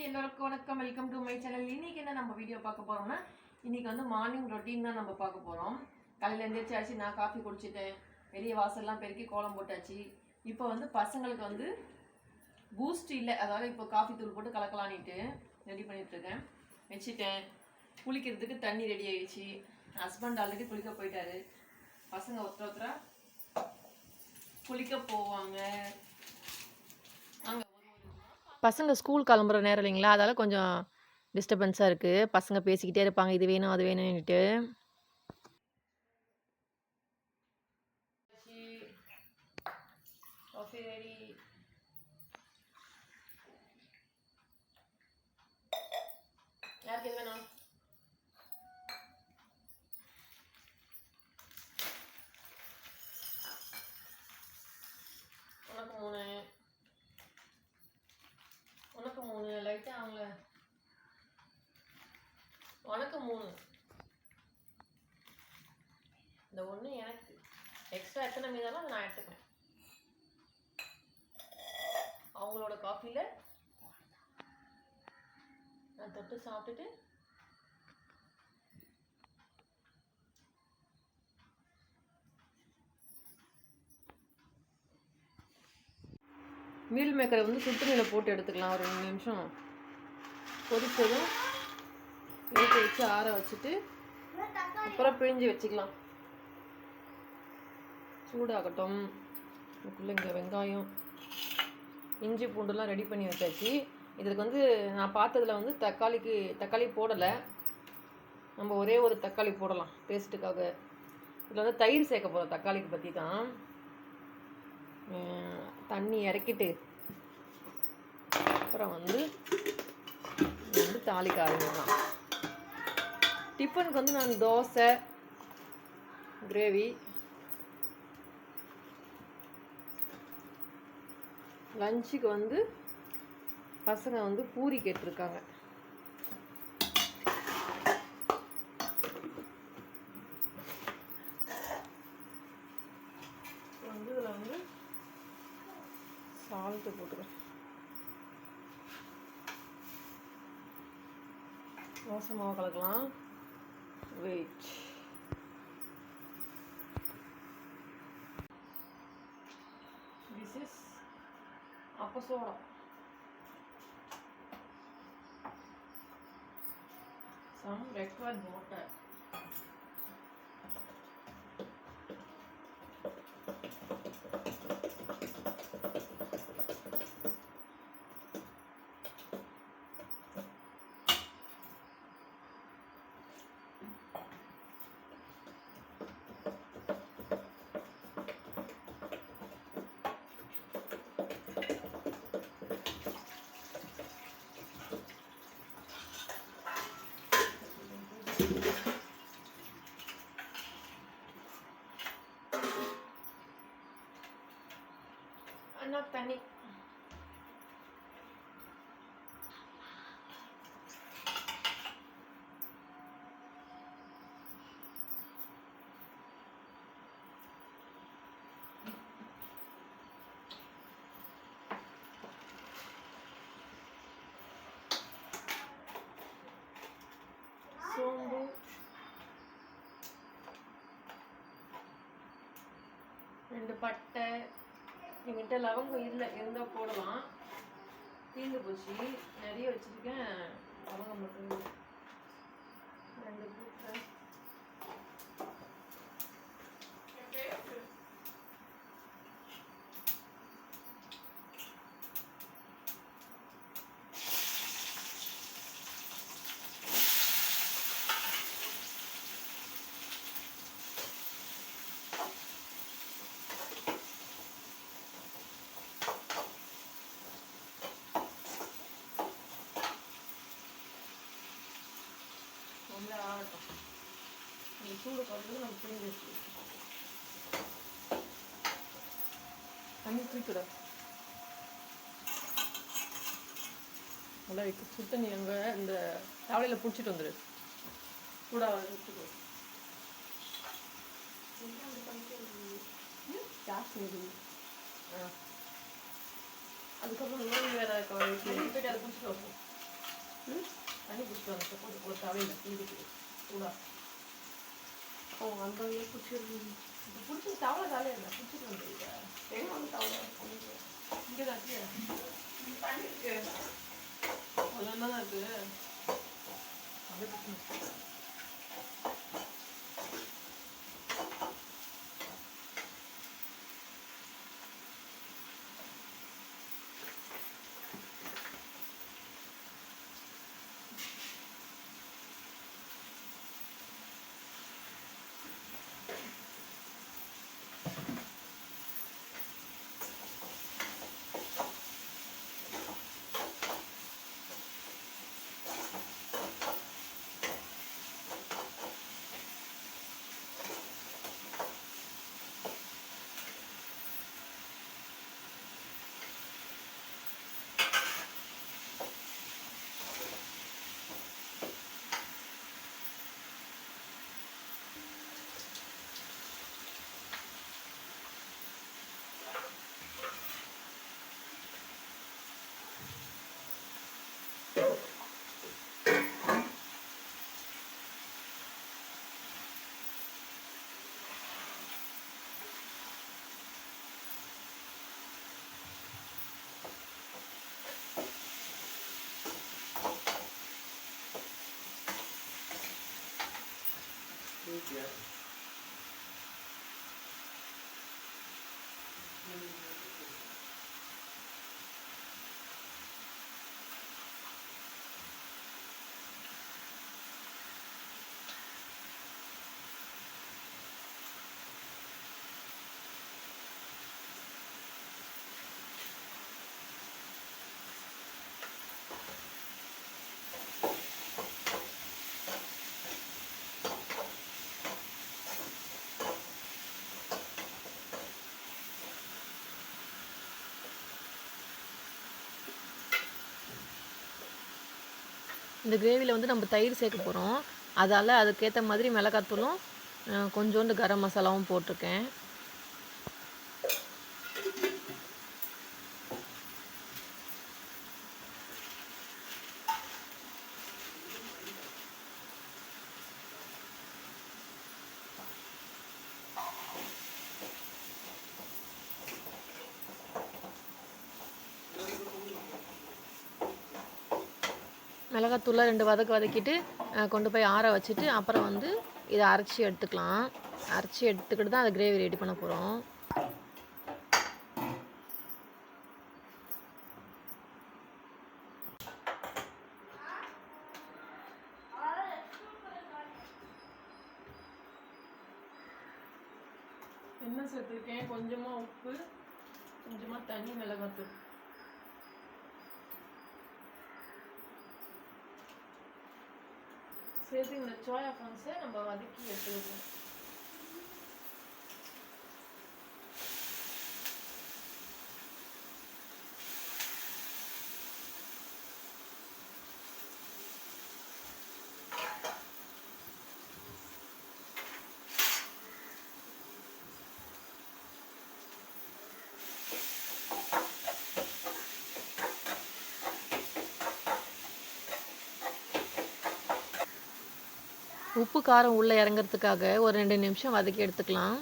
எல்லோருக்கும் வணக்கம். Welcome to my channel. இன்னைக்கு என்ன நம்ம வீடியோ பார்க்க போறோம்னா, இன்னைக்கு வந்து மார்னிங் ரொட்டீன் தான் நம்ம பார்க்க போறோம். காலையில எந்திரிச்சாச்சு, நான் காஃபி குடிச்சிட்டேன், வெளியே வாசல்லாம் பெருக்கி கோலம் போட்டாச்சு. இப்போ வந்து பசங்களுக்கு வந்து பூஸ்ட் இல்லை, அதாவது இப்போ காஃபி தூள் போட்டு கலக்கலான்ட்டு ரெடி பண்ணிட்டு இருக்கேன். வச்சுட்டேன். குளிக்கிறதுக்கு தண்ணி ரெடி ஆயிடுச்சு. ஹஸ்பண்ட் ஆல்ரெடி குளிக்க போயிட்டாரு. பசங்க ஒருத்தரா குளிக்க போவாங்க. பசங்க ஸ்கூல் கிளம்புற நேரம் இல்லைங்களா, அதால் கொஞ்சம் டிஸ்டர்பன்ஸாக இருக்குது. பசங்க பேசிக்கிட்டே இருப்பாங்க, இது வேணும் அது வேணும்னுட்டு. யாருக்கு எது வேணும்? உனக்கு 3 லைட்டா அவங்கள உனக்கு 3 இந்த ஒன்று எனக்கு எக்ஸ்ட்ரா எத்தனை மீதாலும் அதை நான் எடுத்துக்கிறேன். அவங்களோட காஃபியில் நான் தொட்டு சாப்பிட்டுட்டு மீல் மேக்கரை வந்து சுட்டுநீரில் போட்டு எடுத்துக்கலாம். ஒரு 2 நிமிஷம் கொதிச்சதும் எடுத்து வச்சு ஆற வச்சுட்டு அப்புறம் பிழிஞ்சு வச்சுக்கலாம். சூடாகட்டும். இதுக்குள்ளே இங்கே வெங்காயம் இஞ்சி பூண்டுலாம் ரெடி பண்ணி வச்சாச்சு. இதுக்கு வந்து நான் பார்த்ததில் வந்து தக்காளி போடலை. நம்ம ஒரே ஒரு தக்காளி போடலாம் டேஸ்ட்டுக்காக. இதில் வந்து தயிர் சேர்க்க போகிறோம். தக்காளிக்கு பற்றி தான். தண்ணி இறக்கிட்டு அப்புறம் வந்து தாளிக்க ஆரம்பிக்கலாம். டிஃபனுக்கு வந்து நான் தோசை கிரேவி, லஞ்சுக்கு வந்து பசங்க வந்து பூரி கேட்டிருக்காங்க. வந்து இதில் வந்து சால்ட்டு போட்டுக்கிறேன். தோசை மாவு கலக்கலாம். வெயிட். This is அப்பசோடம். Some required water. அண்ணா தண்ணி. சோம்பு, 2 பட்டை. என்கிட்ட லவங்கம் இல்லை, இருந்தால் போடலாம். தீர்ந்து போச்சு. நிறைய வச்சுருக்கேன். லவங்கம் மட்டும் 2 பூட்டை. ரொம்ப ஆகட்டும். நீ சூடு போடுறது நம்ம பிரிஞ்சு வச்சு தண்ணி தூக்கிட நல்லா சுத்த நீ அங்கே இந்த தவளையில் பிடிச்சிட்டு வந்துடு. சூடாக வச்சுக்கோ. ஜாஸ்தி அதுக்கப்புறம் வேறு போயிட்டு அதை பிடிச்சிட்டு வைப்போம். பிடிச்சிட்டு வந்துட்டு கொஞ்சம் கொத்தாவே இருக்குது சூடா அவங்க அந்த பிடிச்சிருக்கு இப்போ பிடிச்சி தவளை காலையில் இல்லை பிடிச்சிட்டு வந்துருக்கா எங்கே வந்து தவளை இங்கே தான் பண்ணிருக்கு அதில் என்ன தான் இருக்குது அப்படியே Yeah. இந்த கிரேவியில் வந்து நம்ம தயிர் சேர்க்க போகிறோம். அதால் அதுக்கேற்ற மாதிரி மிளகாத்தூளும் கொஞ்சோண்டு கரம் மசாலாவும் போட்டிருக்கேன். மிளகாத்தூளை 2 வதக்கிட்டு கொண்டு போய் ஆற வச்சுட்டு அப்புறம் வந்து இதை அரைச்சி எடுத்துக்கலாம். அரைச்சி எடுத்துக்கிட்டு தான் அதை கிரேவி ரெடி பண்ண போகிறோம். என்ன சேர்த்துருக்கேன்? கொஞ்சமாக உப்பு, கொஞ்சமாக தனி மிளகாத்தூள். சேர்த்து இந்த சோயா கான்ஸை நம்ம வதக்கி எடுத்துக்கலாம். உப்பு காரம் உள்ளே இறங்கிறதுக்காக ஒரு 2 நிமிஷம் வதக்கி எடுத்துக்கலாம்.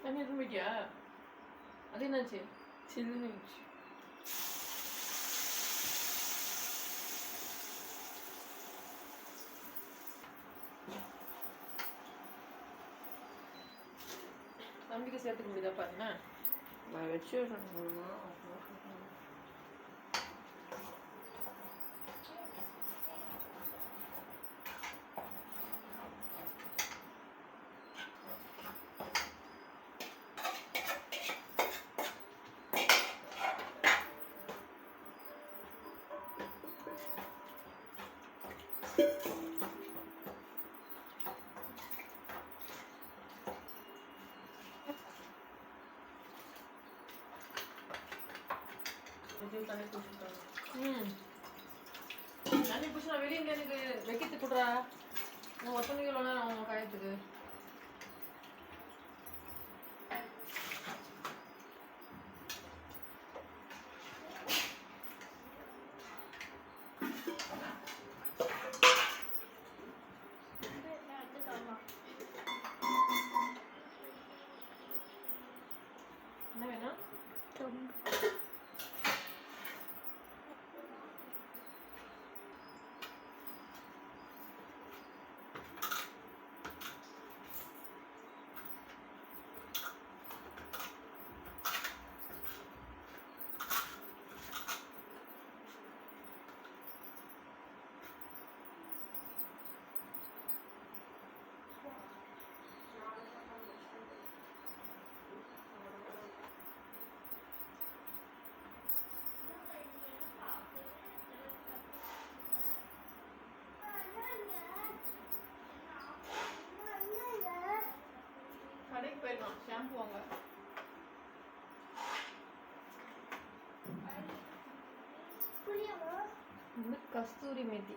தண்ணி எடுத்து போயிட்டியா? அது என்னாச்சு? சில்லுன்னு தம்பிக்கு சேர்த்துக்க முடியுதா பாருங்க. நான் வச்சு விட்றேன். தண்ணி பிடிச்சிட்டாங்க. தண்ணி பிடிச்சி நான் வெளியே எனக்கு வைக்கிறதுக்கு கொடுறா. நான் ஒத்தனைக்கு இவ்வளோ நேரம் அவங்க காயத்துக்கு. என்ன வேணும்? கடைக்கு போயிருக்கான் ஷாம்பு வாங்க. இது கஸ்தூரி மேத்தி.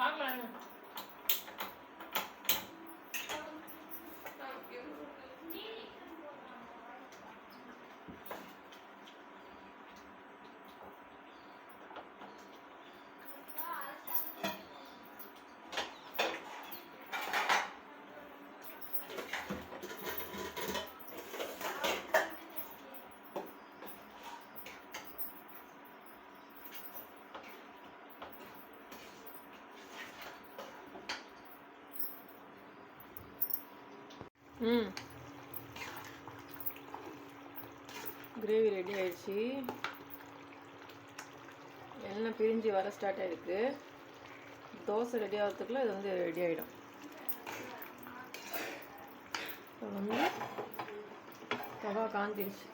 பார்க்கலாம். கிரேவி ரெடி ஆயிடுச்சு. எண்ணெய் பிரிஞ்சு வர ஸ்டார்ட் ஆகிருக்கு. தோசை ரெடி ஆகிறதுக்குள்ள இது வந்து ரெடி ஆகிடும். இப்போ வந்து தவா காஞ்சிடுச்சு.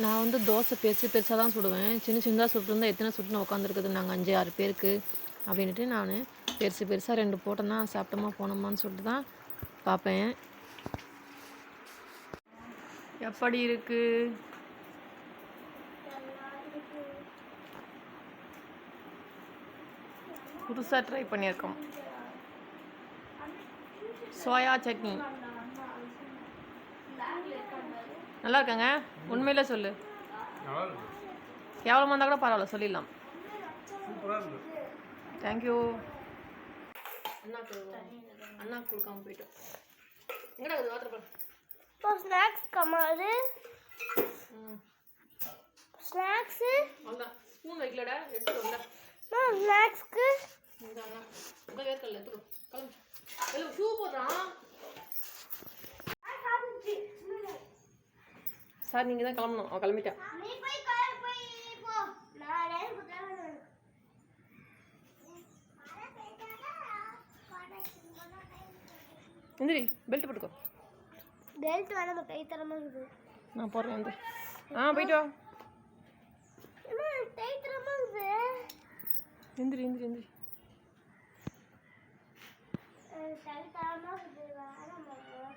நான் வந்து தோசை பெருசாக தான் சுடுவேன். சின்னதாக சுட்டுருந்தா எத்தனை சுட்டுன்னு உட்காந்துருக்குது நாங்கள் 5-6 பேருக்கு அப்படின்ட்டு நான் பெருசாக 2 போட்டோன்னா சாப்பிட்டோமா போனோமான்னு சொல்லிட்டு தான் பார்ப்பேன். எப்படி இருக்கு? புதுசாக ட்ரை பண்ணியிருக்கோம். சோயா சட்னி நல்லா இருக்காங்க. உண்மையிலே சொல்லு. கேவலமாக இருந்தால் கூட பரவாயில்ல, சொல்லிடலாம். தேங்க்யூ. அண்ணா கொடுக்காம போயிட்டோம். எங்கடா அது வாட்டர் பாட்டில்? ஸ்நாக்ஸ் கமாது. ஸ்நாக்ஸு அவ்வளோதான். ஸ்பூன் வைக்கலடா, எடுத்துட்டு வந்தா. ஸ்நாக்ஸ்க்கு இந்தாண்ணா இதான் வேர்க்கல்ல எடுத்துக்கோ. கிளம்பு. எல்லாம் ஷூ போடுறான் சார். நீங்கள் தான் கிளம்பணும். அவன் கிளம்பிட்டான். எந்திரி, பெல்ட் போட்டுக்கோ. பெல்ட் வேணா நம்ம கை தரமா இருக்குது நான் போடுறேன் வந்து போயிட்டு வா அம்மா கை தரமா இருக்குது எந்திரி எந்திரி எந்திரி கை தரமா இருக்குது வேணாம்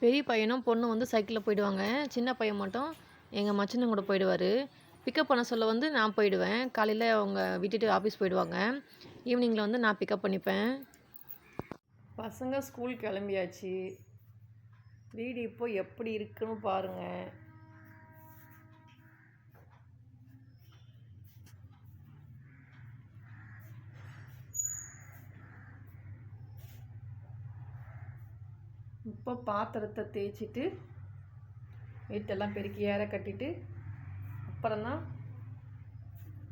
பெரிய பையனும் பொண்ணும் வந்து சைக்கிளில் போயிடுவாங்க. சின்ன பையன் மட்டும் எங்கள் மச்சனும் கூட போயிடுவார். பிக்கப் பண்ண சொல்ல வந்து நான் போயிடுவேன். காலையில் அவங்க விட்டுட்டு ஆஃபீஸ் போயிடுவாங்க. ஈவினிங்கில் வந்து நான் பிக்கப் பண்ணிப்பேன். பசங்க ஸ்கூல் கிளம்பியாச்சு. வீடு இப்போ எப்படி இருக்குன்னு பாருங்கள். இப்போ பாத்திரத்தை தேய்ச்சிட்டு வீட்டெல்லாம் பெருக்கி ஏற கட்டிட்டு அப்புறம்தான்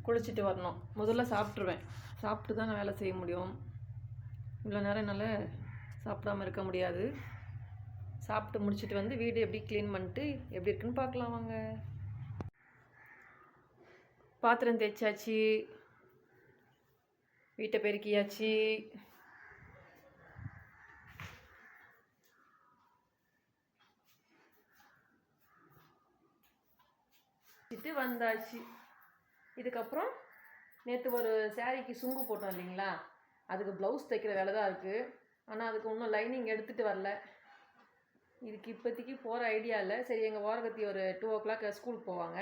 குளிச்சுட்டு வரணும். முதல்ல சாப்பிட்ருவேன். சாப்பிட்டு தான் நான் வேலை செய்ய முடியும். இவ்வளோ நேரம் என்னால் சாப்பிடாம இருக்க முடியாது. சாப்பிட்டு முடிச்சுட்டு வந்து வீடு எப்படி க்ளீன் பண்ணிட்டு எப்படி இருக்குன்னு பார்க்கலாம் வாங்க. பாத்திரம் தேய்ச்சாச்சு, வீட்டை பெருக்கியாச்சு. வந்தாச்சு. இதுக்கப்புறம் நேற்று ஒரு சாரீக்கு சுங்கு போட்டோம் இல்லைங்களா, அதுக்கு ப்ளவுஸ் தைக்கிற வேலை தான் இருக்குது. ஆனால் அதுக்கு இன்னும் லைனிங் எடுத்துகிட்டு வரல. இதுக்கு இப்போதைக்கு போகிற ஐடியா இல்லை. சரி, எங்கள் ஓரகத்தி ஒரு 2 o'clock ஸ்கூலுக்கு போவாங்க.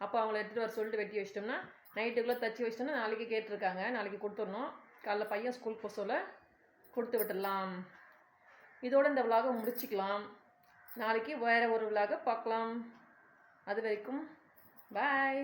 அப்போ அவங்கள எடுத்துகிட்டு வர சொல்லிட்டு வெட்டி வச்சிட்டோம்னா நைட்டுக்குள்ளே தச்சு வச்சிட்டோம்னா நாளைக்கு கேட்டிருக்காங்க, நாளைக்கு கொடுத்துடணும். காலைல பையன் ஸ்கூலுக்கு போக சொல்ல கொடுத்து விட்டுடலாம். இதோட இந்த விலாகை முடிச்சுக்கலாம். நாளைக்கு வேறு ஒரு விலாகை பார்க்கலாம். அது வரைக்கும் பாய்.